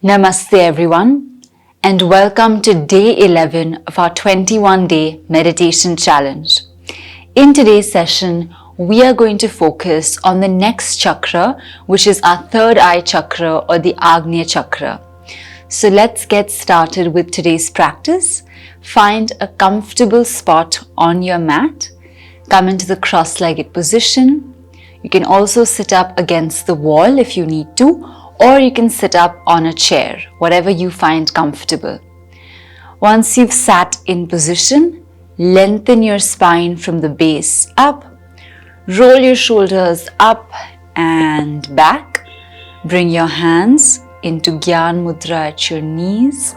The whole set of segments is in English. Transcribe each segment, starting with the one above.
Namaste everyone, and welcome to day 11 of our 21-day meditation challenge. In today's session, we are going to focus on the next chakra, which is our third eye chakra or the Agnya chakra. So let's get started with today's practice. Find a comfortable spot on your mat. Come into the cross-legged position. You can also sit up against the wall if you need to, or you can sit up on a chair, whatever you find comfortable. Once you've sat in position, lengthen your spine from the base up, roll your shoulders up and back, bring your hands into Gyan Mudra at your knees,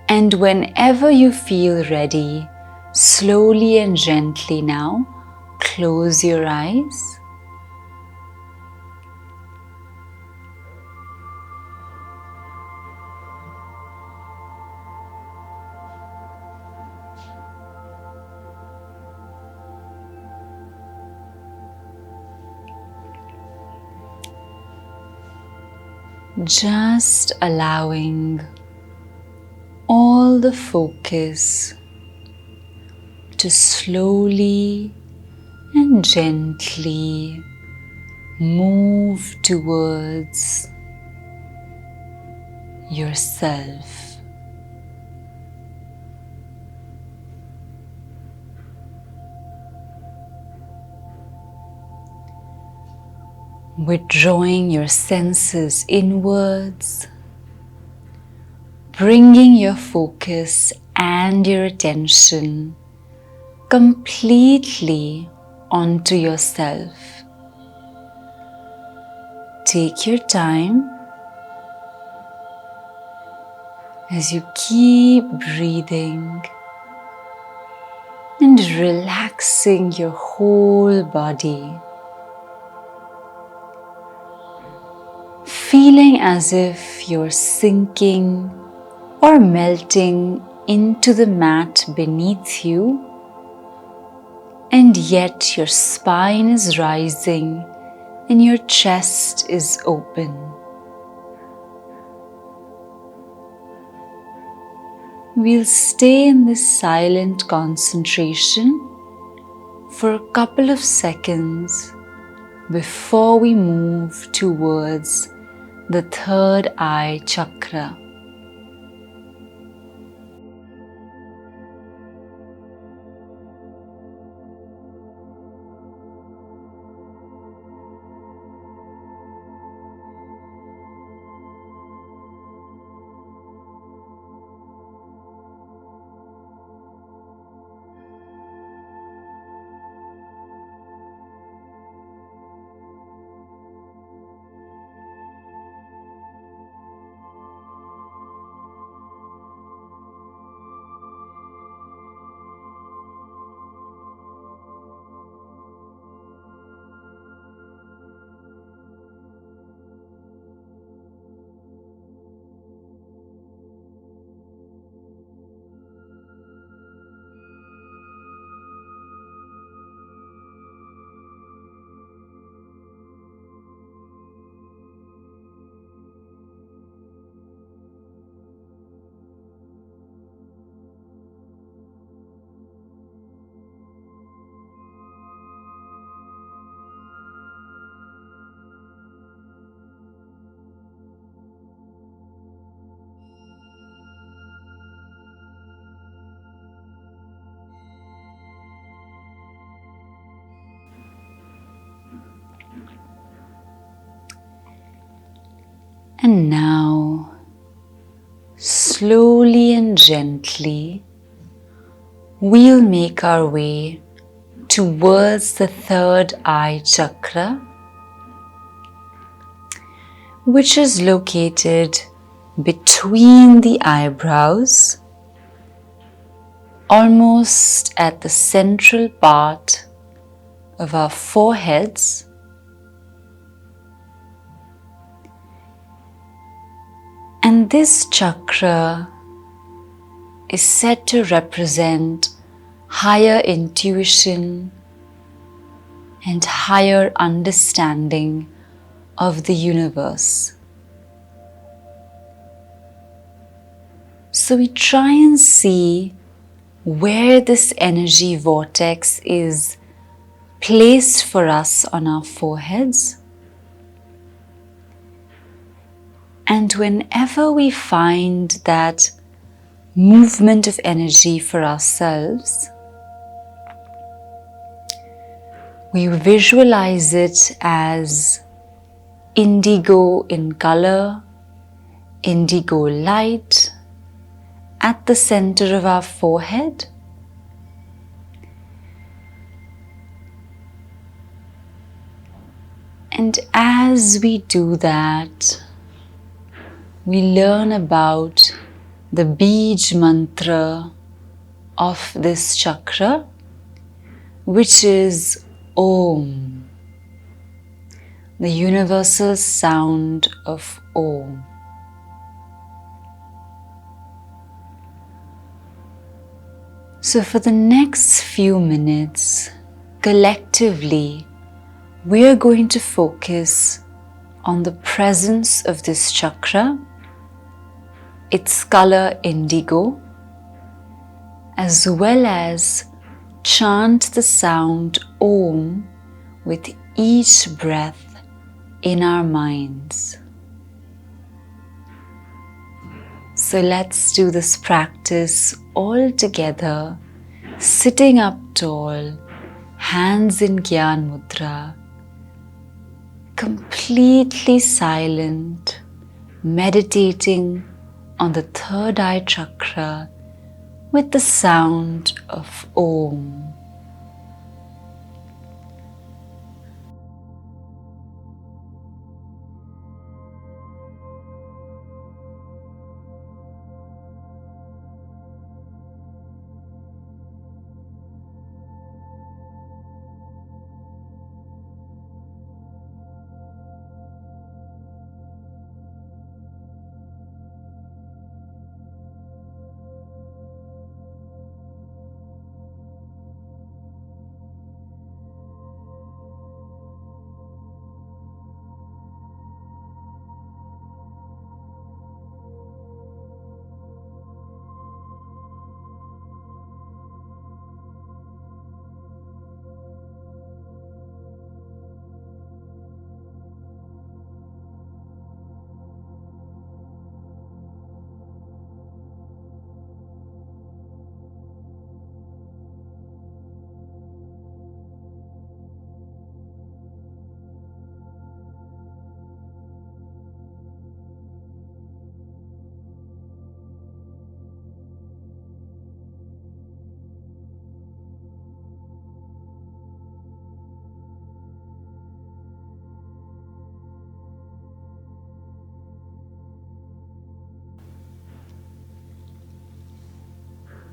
and whenever you feel ready, slowly and gently now, close your eyes. Just allowing all the focus to slowly and gently move towards yourself. Withdrawing your senses inwards, bringing your focus and your attention completely onto yourself. Take your time as you keep breathing and relaxing your whole body. Feeling as if you're sinking or melting into the mat beneath you, and yet your spine is rising and your chest is open. We'll stay in this silent concentration for a couple of seconds before we move towards the third eye chakra. And now, slowly and gently, we'll make our way towards the third eye chakra, which is located between the eyebrows, almost at the central part of our foreheads. And this chakra is said to represent higher intuition and higher understanding of the universe. So we try and see where this energy vortex is placed for us on our foreheads. And whenever we find that movement of energy for ourselves, we visualize it as indigo in color, indigo light at the center of our forehead. And as we do that, we learn about the Bij Mantra of this chakra, which is Om, the universal sound of Om. So for the next few minutes, collectively, we are going to focus on the presence of this chakra, its color indigo, as well as chant the sound Om with each breath in our minds. So let's do this practice all together, sitting up tall, hands in Gyan Mudra, completely silent, meditating on the third eye chakra with the sound of Om.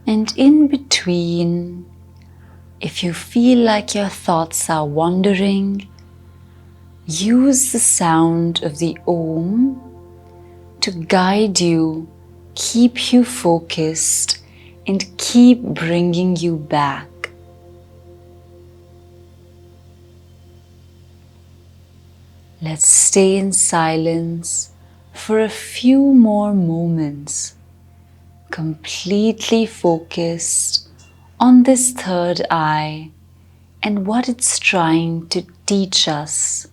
And in between, if you feel like your thoughts are wandering, use the sound of the Om to guide you, keep you focused, and keep bringing you back. Let's stay in silence for a few more moments, completely focused on this third eye and what it's trying to teach us.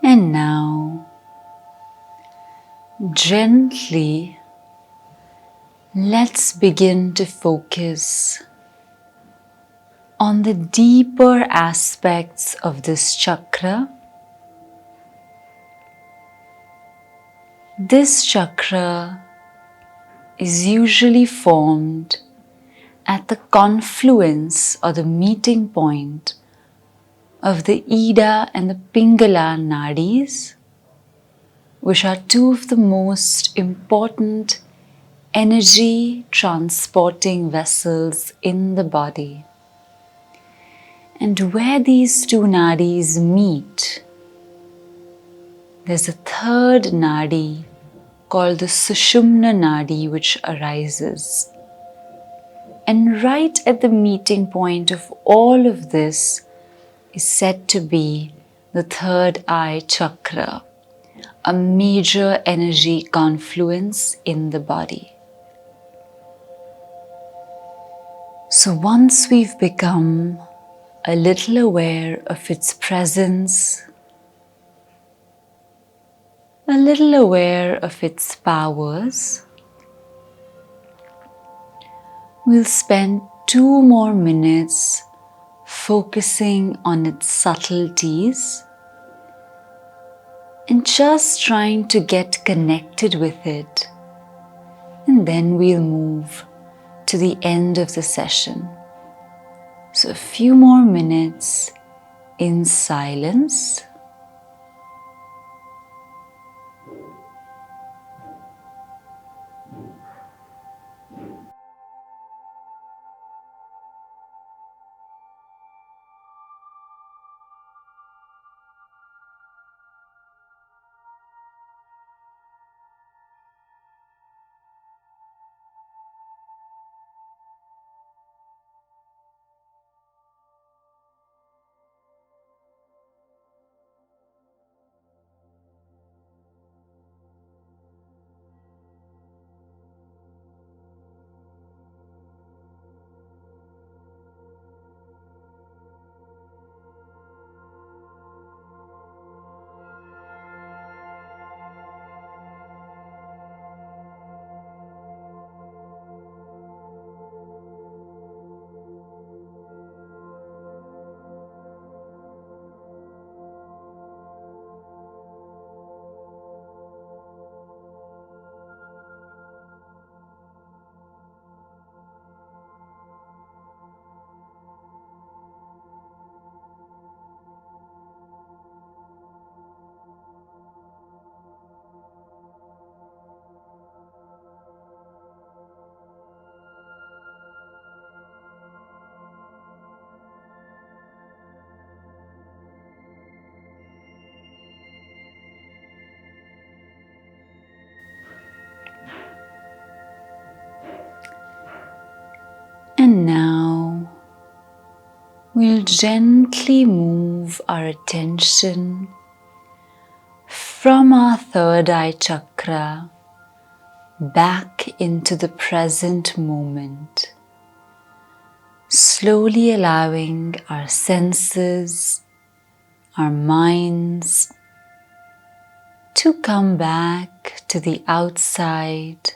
And now, Gently, let's begin to focus on the deeper aspects of this chakra. This chakra is usually formed at the confluence or the meeting point of the Ida and the Pingala nadis, which are two of the most important energy transporting vessels in the body. And where these two nadis meet, there's a third nadi called the Sushumna nadi which arises. And right at the meeting point of all of this is said to be the Third Eye Chakra, a major energy confluence in the body. So once we've become a little aware of its presence, a little aware of its powers, we'll spend 2 more minutes focusing on its subtleties and just trying to get connected with it. And then we'll move to the end of the session. So a few more minutes in silence. And now we'll gently move our attention from our third eye chakra back into the present moment, slowly allowing our senses, our minds to come back to the outside,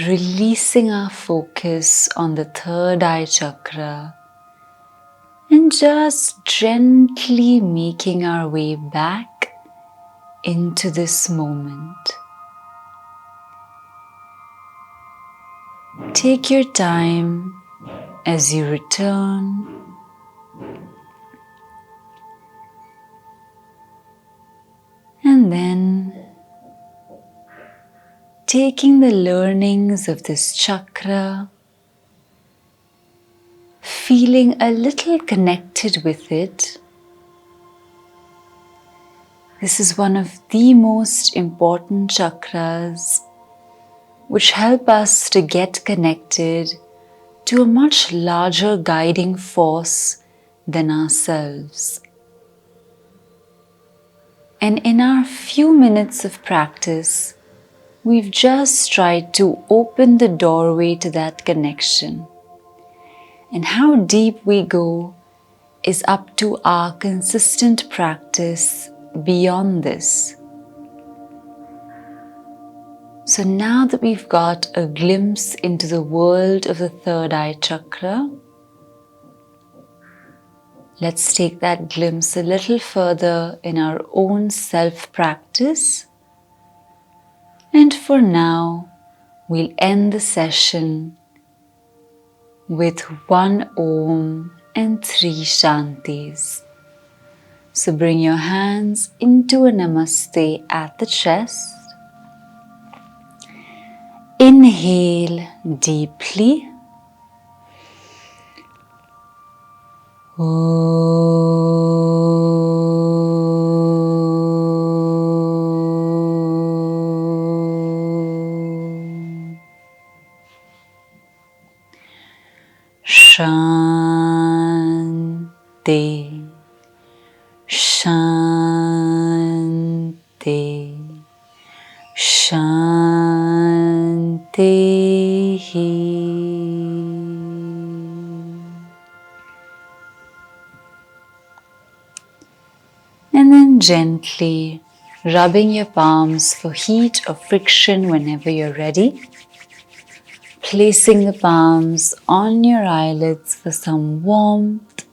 releasing our focus on the third eye chakra and just gently making our way back into this moment. Take your time as you return. And then taking the learnings of this chakra, feeling a little connected with it. This is one of the most important chakras which help us to get connected to a much larger guiding force than ourselves. And in our few minutes of practice, we've just tried to open the doorway to that connection. And how deep we go is up to our consistent practice beyond this. So now that we've got a glimpse into the world of the third eye chakra, let's take that glimpse a little further in our own self-practice. And for now, we'll end the session with 1 Om and 3 Shantis. So bring your hands into a Namaste at the chest. Inhale deeply. Shanti, Shanti, Shanti. And then gently rubbing your palms for heat or friction whenever you're ready. Placing the palms on your eyelids for some warmth.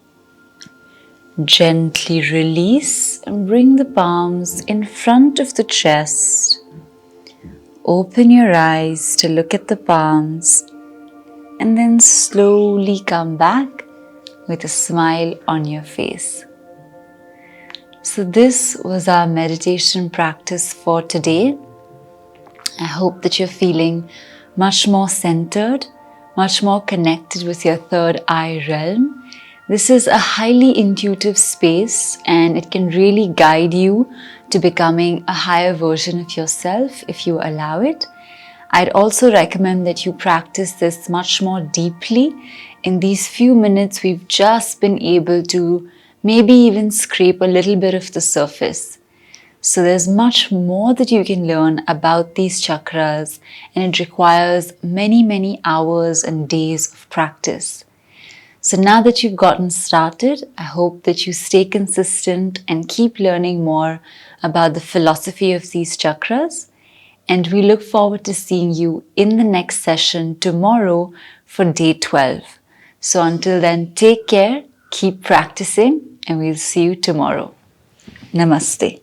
Gently release and bring the palms in front of the chest. Open your eyes to look at the palms and then slowly come back with a smile on your face. So this was our meditation practice for today. I hope that you're feeling much more centered, much more connected with your third eye realm. This is a highly intuitive space and it can really guide you to becoming a higher version of yourself if you allow it. I'd also recommend that you practice this much more deeply. In these few minutes, we've just been able to maybe even scrape a little bit of the surface. So there's much more that you can learn about these chakras, and it requires many, many hours and days of practice. So now that you've gotten started, I hope that you stay consistent and keep learning more about the philosophy of these chakras. And we look forward to seeing you in the next session tomorrow for day 12. So until then, take care, keep practicing, and we'll see you tomorrow. Namaste.